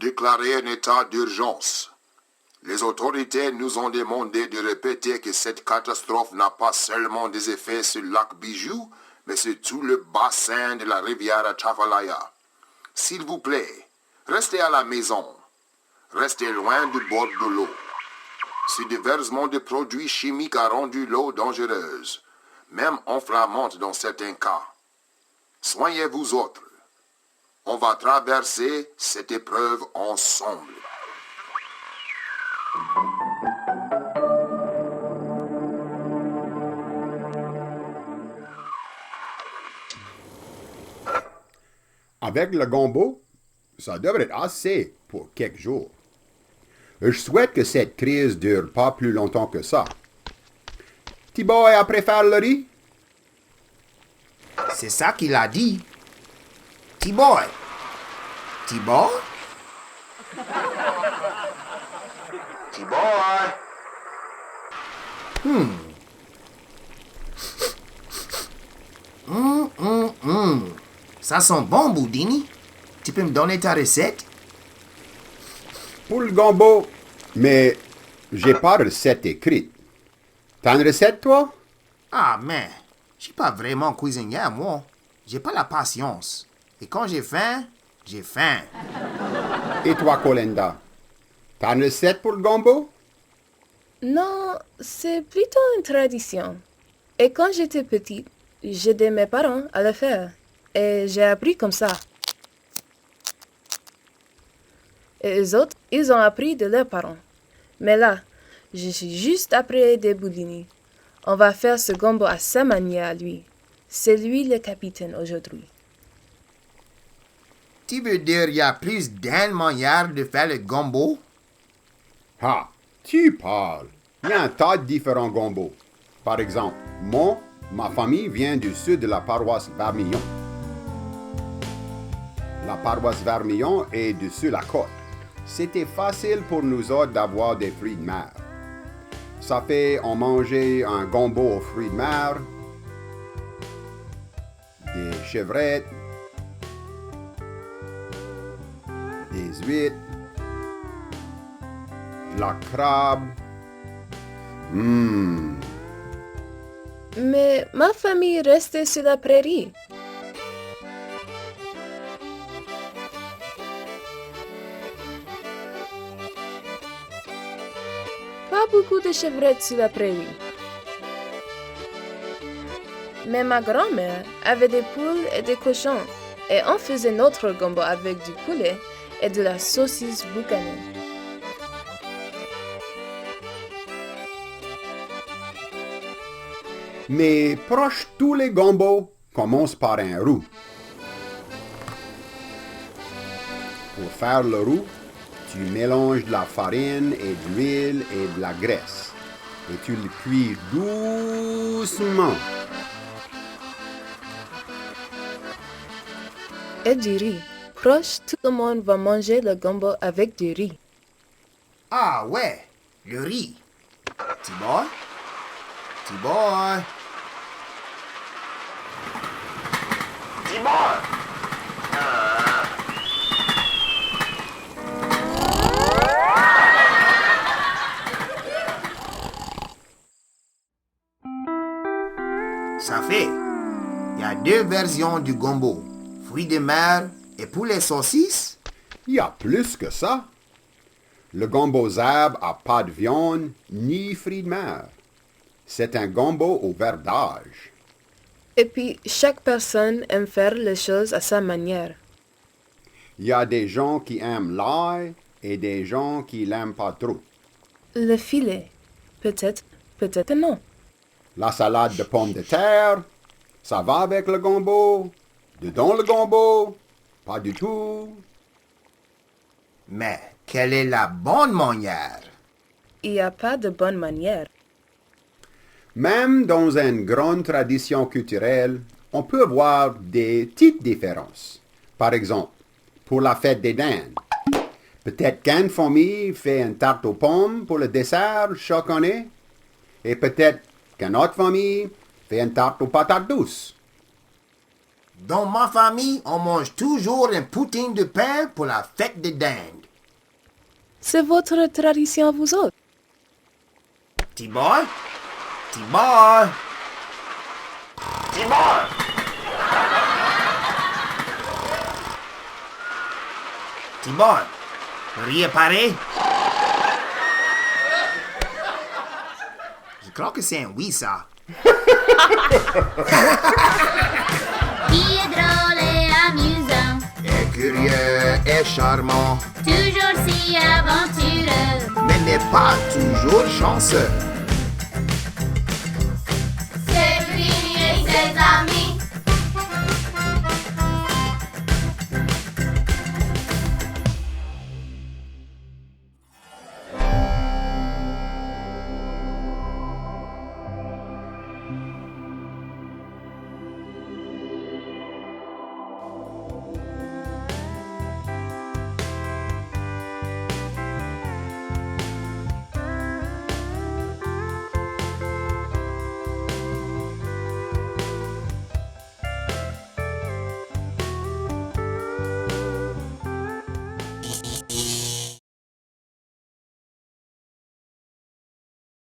déclaré un état d'urgence. Les autorités nous ont demandé de répéter que cette catastrophe n'a pas seulement des effets sur le lac Bijou, mais sur tout le bassin de la rivière Atchafalaya. S'il vous plaît, restez à la maison. Restez loin du bord de l'eau. Ce déversement de produits chimiques a rendu l'eau dangereuse, même enflammante dans certains cas. Soignez-vous autres. On va traverser cette épreuve ensemble. Avec le gombo, ça devrait être assez pour quelques jours. Je souhaite que cette crise dure pas plus longtemps que ça. T-Boy a préféré le riz? C'est ça qu'il a dit. T-Boy. T-Boy? T-Boy. Ça sent bon, Boudini. Tu peux me donner ta recette? Pour le gombo, mais j'ai pas de recette écrite. T'as une recette, toi? Ah, mais je suis pas vraiment cuisinier, moi. J'ai pas la patience. Et quand j'ai faim, j'ai faim. Et toi, Colenda? T'as une recette pour le gombo? Non, c'est plutôt une tradition. Et quand j'étais petite, j'aidais mes parents à le faire. Et j'ai appris comme ça. Et eux autres, ils ont appris de leurs parents. Mais là, je suis juste après des Boudini. On va faire ce gombo à sa manière à lui. C'est lui le capitaine aujourd'hui. Tu veux dire il y a plus d'une manière de faire le gombo? Ah, tu parles. Il y a un tas de différents gombos. Par exemple, ma famille vient du sud de la paroisse Vermillon. La paroisse Vermillon est dessus la côte. C'était facile pour nous autres d'avoir des fruits de mer. Ça fait on mangeait un gombo aux fruits de mer, des chevrettes, des huîtres, de la crabe. Mais ma famille restait sur la prairie. Pas beaucoup de chevrettes sur la prairie. Mais ma grand-mère avait des poules et des cochons, et on faisait notre gombo avec du poulet et de la saucisse boucanée. Mais proche tous les gombos commencent par un roux. Pour faire le roux, tu mélanges de la farine et de l'huile et de la graisse. Et tu le cuis doucement. Et du riz. Proche, tout le monde va manger le gombo avec du riz. Ah ouais, le riz. T-Boy? T-Boy? T-Boy! Ça fait. Il y a deux versions du gombo. Fruits de mer et poulet saucisse. Il y a plus que ça. Le gombo zab a pas de viande ni fruits de mer. C'est un gombo au verdage. Et puis, chaque personne aime faire les choses à sa manière. Il y a des gens qui aiment l'ail et des gens qui l'aiment pas trop. Le filet. Peut-être, peut-être que non. La salade de pommes de terre, ça va avec le gombo. Dedans le gombo, pas du tout. Mais quelle est la bonne manière? Il n'y a pas de bonne manière. Même dans une grande tradition culturelle, on peut voir des petites différences. Par exemple, pour la fête des dindes, peut-être qu'une famille fait une tarte aux pommes pour le dessert chaque année, et peut-être qu'une autre famille fait une tarte aux patates douces. Dans ma famille, on mange toujours un poutine de pain pour la fête des dindes. C'est votre tradition, vous autres. Tibor? Tibor? Tibor! Tibor, riez pareil? Je crois que c'est un oui, ça. Qui est drôle et amusant, Et curieux et charmant, toujours si aventureux. mais n'est pas toujours chanceux.